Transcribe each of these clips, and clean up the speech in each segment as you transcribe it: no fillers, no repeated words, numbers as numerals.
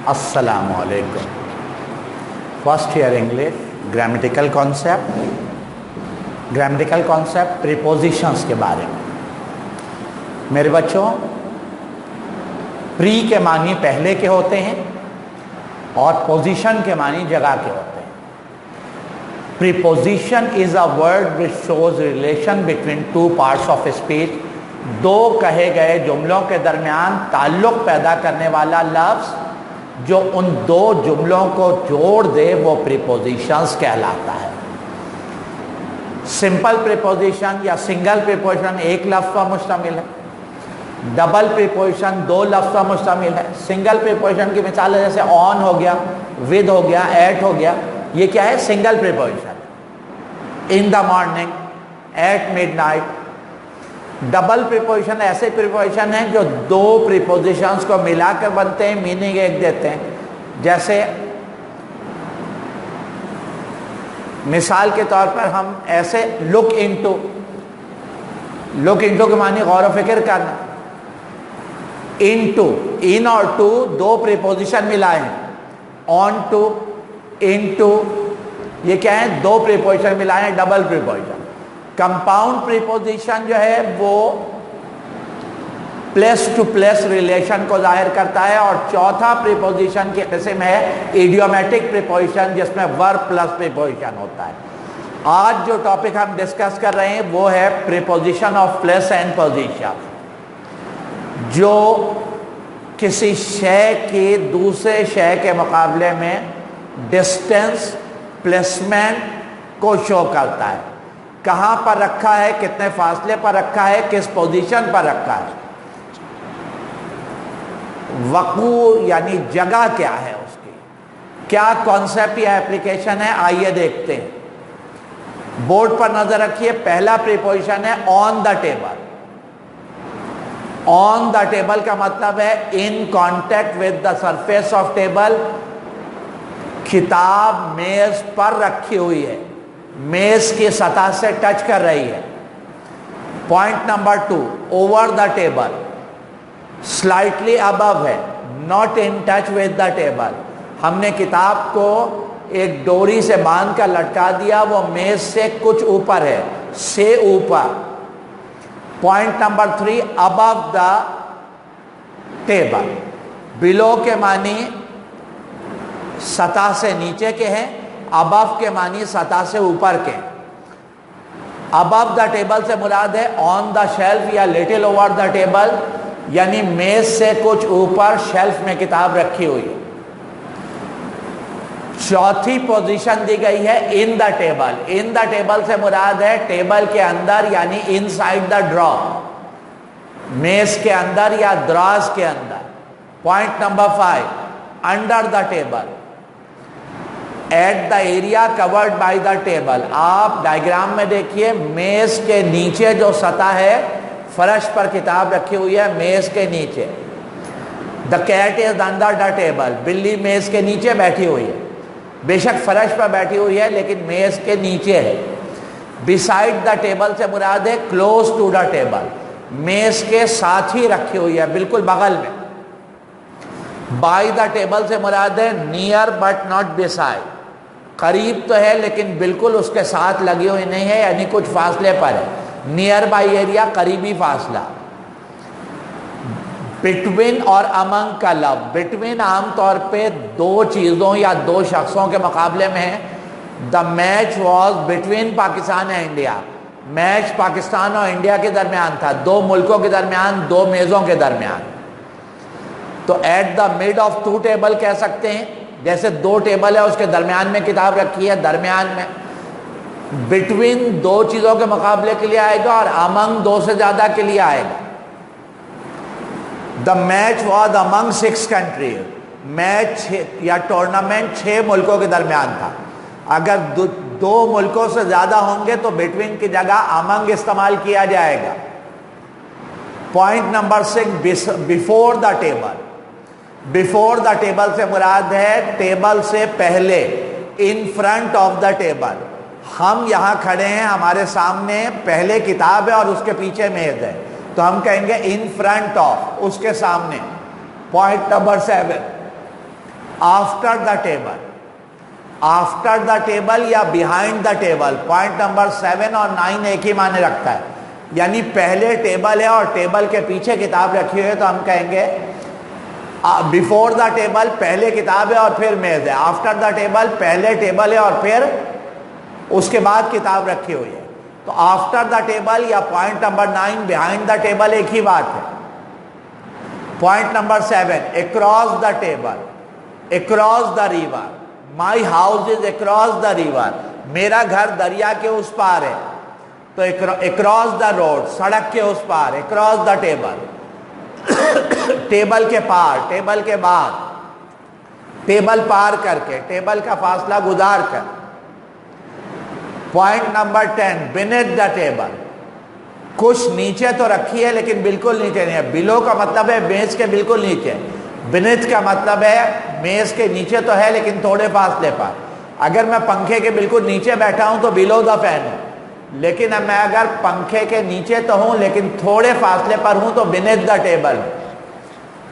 Assalamu alaikum. First here English, grammatical concept prepositions के बारे में। मेरे बच्चों, प्री के मानी पहले के होते हैं और पोजीशन के मानी जगह के होते हैं। Preposition is a word which shows relation between two parts of speech. दो कहे गए जुमलों के दरमियान ताल्लुक पैदा करने वाला लफ्ज़ जो उन दो जुमलों को जोड़ दे वो प्रीपोजिशंस कहलाता है। सिंपल प्रीपोजिशन या सिंगल प्रीपोजिशन एक लफ्ज़ पर मुश्तमिल है, डबल प्रीपोजिशन दो लफ्ज़ पर मुश्तमिल है। सिंगल प्रीपोजिशन की मिसाल है जैसे ऑन हो गया, विद हो गया, एट हो गया, ये क्या है? Single preposition. In the morning, at midnight. Double preposition ऐसे प्रीपोजिशन हैं जो दो प्रीपोजिशंस को मिलाकर बनते हैं, मीनिंग एक देते हैं। जैसे मिसाल के तौर पर हम ऐसे लुक इनटू के मानी गौर व फिक्र करना। इनटू, इन और टू दो प्रीपोजिशन मिलाए हैं। ऑन टू, इनटू, ये क्या है? दो प्रीपोजिशन मिलाए हैं, डबल प्रीपोजिशन। कंपाउंड प्रीपोजिशन जो है वो प्लेस टू प्लेस रिलेशन को जाहिर करता है। और चौथा प्रीपोजिशन की किस्म है इडियोमेटिक प्रीपोजिशन, जिसमें वर्ब प्लस प्रीपोजिशन होता है। आज जो टॉपिक हम डिस्कस कर रहे हैं वो है preposition of place and position, जो किसी शय के दूसरे शय के मुकाबले में डिस्टेंस, प्लेसमेंट को शो करता है। कहाँ पर रखा है, कितने फासले पर रखा है, किस पोजीशन पर रखा है। वक़ू यानी जगह क्या है उसकी, क्या कॉन्सेप्ट या एप्लीकेशन है, आइए देखते हैं। बोर्ड पर नजर रखिए, पहला प्रीपोजिशन है on the table. On the table का मतलब है in contact with the surface of table. किताब मेज पर रखी हुई है, मेज की सतह से टच कर रही है। Point number 2, over the table, slightly above है, not in touch with the table. हमने किताब को एक डोरी से बांध कर लटका दिया, वो मेज से कुछ ऊपर है, से ऊपर। Point number 3, above the table. Below के मानी सतह से नीचे के हैं, अबव के मानी सतह से ऊपर के। अबव द टेबल से मुराद है ऑन द शेल्फ या लिटिल ओवर द टेबल, यानी मेज से कुछ ऊपर शेल्फ में किताब रखी हुई है। चौथी पोजीशन दी गई है in the table. In the table से मुराद है टेबल के अंदर, यानी इनसाइड द ड्रॉ, मेज के अंदर या द्राज के अंदर। Point number 5, under the table, at the area covered by the table. आप डायग्राम में देखिए, मेज के नीचे जो सतह है, फर्श पर किताब रखी हुई है, मेज के नीचे। The cat is under the table, बिल्ली मेज के नीचे बैठी हुई है। बेशक फर्श पर बैठी हुई है लेकिन मेज के नीचे है। बिसाइड द टेबल से मुराद है क्लोज टू द टेबल, मेज के साथ ही रखी हुई है, बिल्कुल बगल में। बाय द टेबल से मुराद है नियर बट नॉट बिसाइड, करीब तो है लेकिन बिल्कुल उसके साथ लगी हुई नहीं है, यानी कुछ फासले पर है। नियर बाई एरिया, करीबी फासला। बिटवीन और अमंग का लव, बिटवीन आमतौर पे दो चीज़ों या दो शख्सों के मुकाबले में है। The match was between Pakistan and India, match Pakistan और इंडिया के दरमियान था, दो मुल्कों के दरमियान, दो मेज़ों के दरमियान। तो at the mid of two table कह सकते हैं, जैसे दो टेबल है उसके दरमियान में किताब रखी है, दरमियान में। बिटवीन दो चीज़ों के मुकाबले के लिए आएगा और अमंग दो से ज़्यादा के लिए आएगा। The match was among 6 countries, match या टूर्नामेंट 6 मुल्कों के दरमियान था। अगर दो मुल्कों से ज़्यादा होंगे तो बिटवीन की जगह अमंग इस्तेमाल किया जाएगा। Point number 6, before the table. Before the table से मुराद है टेबल से पहले, in front of the table. हम यहाँ खड़े हैं, हमारे सामने पहले किताब है और उसके पीछे मेज है, तो हम कहेंगे इन फ्रंट ऑफ, उसके सामने। Point number 7, after the table, after the table या behind the table. Point number 7 और 9 एक ही माने रखता है, यानी पहले टेबल है और टेबल के पीछे किताब रखी हुई है तो हम कहेंगे बिफोर द टेबल पहले किताब है और फिर मेज है, आफ्टर द टेबल पहले टेबल है और फिर उसके बाद किताब रखी हुई है। तो आफ्टर द टेबल या point number 9 behind the table एक ही बात है। Point number 7 across the table, across the river, my house is across the river, मेरा घर दरिया के उस पार है, तो अक्रॉस द रोड, सड़क के उस पार, अक्रॉस द टेबल, टेबल के पार, टेबल के बाद, टेबल पार करके, टेबल का फासला गुजार कर। Point number 10 beneath the table, कुछ नीचे तो रखी है लेकिन बिल्कुल नीचे नहीं है। बिलो का मतलब है मेज के बिल्कुल नीचे, बिनेथ का मतलब है मेज के नीचे तो है लेकिन थोड़े फासले पर। अगर मैं पंखे के बिल्कुल नीचे बैठा हूं तो बिलो द फैन हूं, लेकिन अब मैं अगर पंखे के नीचे तो हूं लेकिन थोड़े फासले पर हूं तो बिनेथ द टेबल,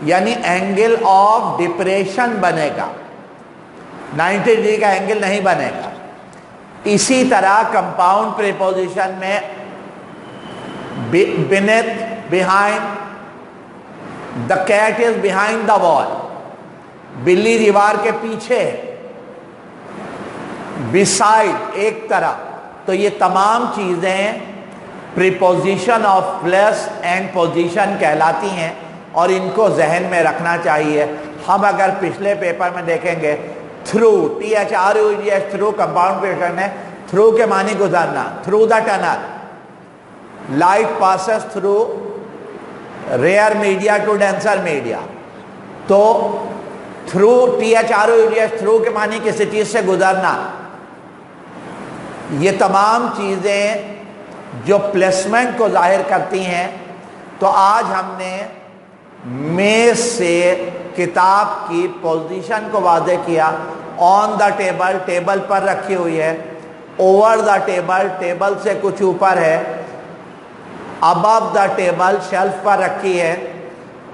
यानी एंगल ऑफ डिप्रेशन बनेगा, 90 डिग्री का एंगल नहीं बनेगा। इसी तरह कंपाउंड प्रीपोजिशन में beneath, behind, the cat is behind the wall, बिल्ली दीवार के पीछे, beside एक तरफ, तो ये तमाम चीजें preposition of place and position कहलाती हैं और इनको जहन में रखना चाहिए। हम अगर पिछले पेपर में देखेंगे through, THRU through compound preposition है, थ्रू के मानी गुजरना, through the tunnel, light passes through rare media to denser media, तो थ्रू THRU थ्रू के मानी किसी चीज से गुजरना। ये तमाम चीजें जो प्लेसमेंट को जाहिर करती हैं। तो आज हमने मेज से किताब की पोजीशन को वाज़ेह किया। ऑन द टेबल, टेबल पर रखी हुई है, ओवर द टेबल, टेबल से कुछ ऊपर है, अबव द टेबल, शेल्फ पर रखी है,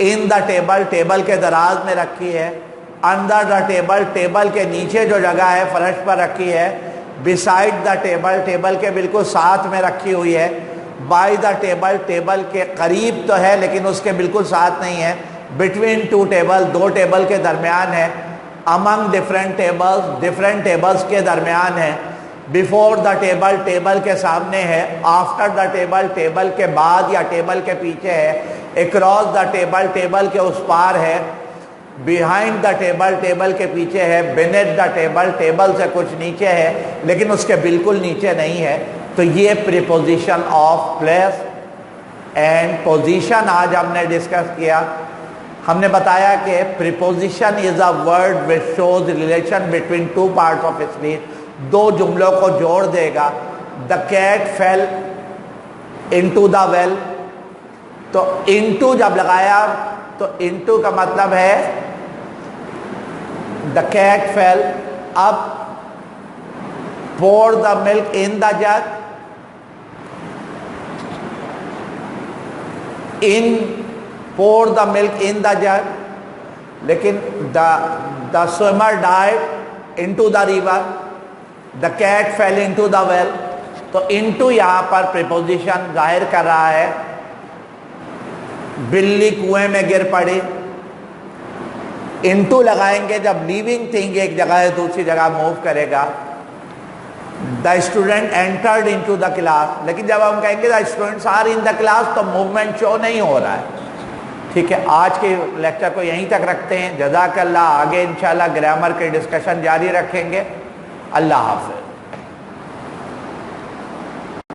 इन द टेबल, टेबल के दराज में रखी है, अंडर द टेबल, टेबल के नीचे जो जगह है फर्श पर रखी है, बिसाइड द टेबल, टेबल के बिल्कुल साथ में रखी हुई है, बाय द टेबल, टेबल के करीब तो है लेकिन उसके बिल्कुल साथ नहीं है, बिटवीन टू टेबल, दो टेबल के दरमियान है, among different tables, different tables के दरमियान है, बिफोर द टेबल, टेबल के सामने है, आफ्टर द टेबल, टेबल के बाद या टेबल के पीछे है, अक्रॉस द टेबल, टेबल के उस पार है, बिहाइंड द टेबल, टेबल के पीछे है, बिनेथ द टेबल, टेबल से कुछ नीचे है लेकिन उसके बिल्कुल नीचे नहीं है। तो ये preposition of place and position आज हमने डिस्कस किया। हमने बताया कि preposition is a word which shows relation between two parts of speech, दो जुमलों को जोड़ देगा। The cat fell into the well, तो इनटू जब लगाया तो इनटू का मतलब है द कैट फेल। अब pour the milk in the jug, in pour the milk in the jug, लेकिन the swimmer died into the river, the cat fell into the well। तो into यहाँ पर प्रीपोजिशन जाहिर कर रहा है बिल्ली कुएं में गिर पड़ी। into लगाएंगे जब लिविंग थिंग एक जगह से दूसरी जगह मूव करेगा। The student entered into the class, लेकिन जब हम कहेंगे the students are in the class तो मूवमेंट शो नहीं हो रहा है। ठीक है, आज के लेक्चर को यहीं तक रखते हैं। जज़ाकल्लाह। आगे इंशाल्लाह ग्रामर के डिस्कशन जारी रखेंगे। अल्लाह हाफ़िज़।